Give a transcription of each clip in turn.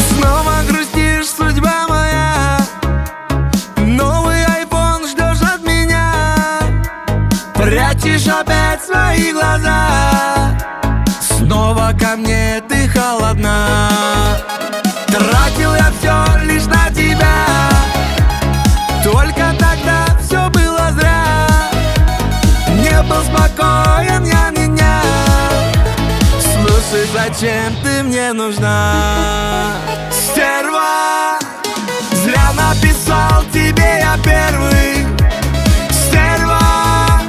Снова грустишь, судьба моя. Новый айфон ждешь от меня. Прячешь опять свои глаза. Снова ко мне ты холодна. Тратил я все лишь на тебя. Только тогда все было зря. Не был спокоен я меня. Слушай, зачем ты мне нужна? Стерва, зря написал тебе я первый. Стерва,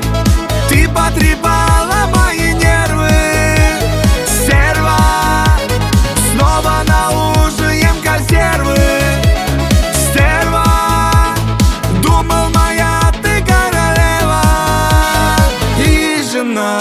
ты потрепала мои нервы. Стерва, снова наужием консервы. Стерва, думал, моя ты королева и жена.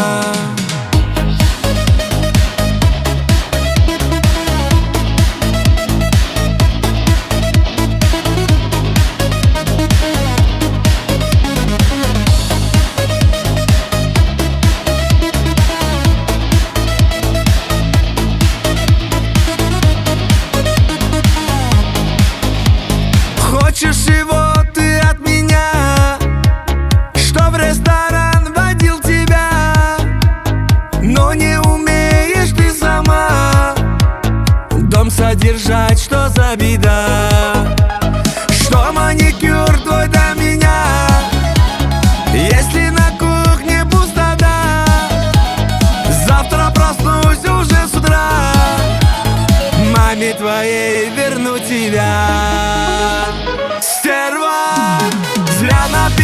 Хочешь его ты от меня, что в ресторан водил тебя, но не умеешь ты сама дом содержать, что за беда? Что маникюр твой до меня, если на кухне пустота? Завтра проснусь уже с утра, маме твоей верну тебя. Стерва, зря написал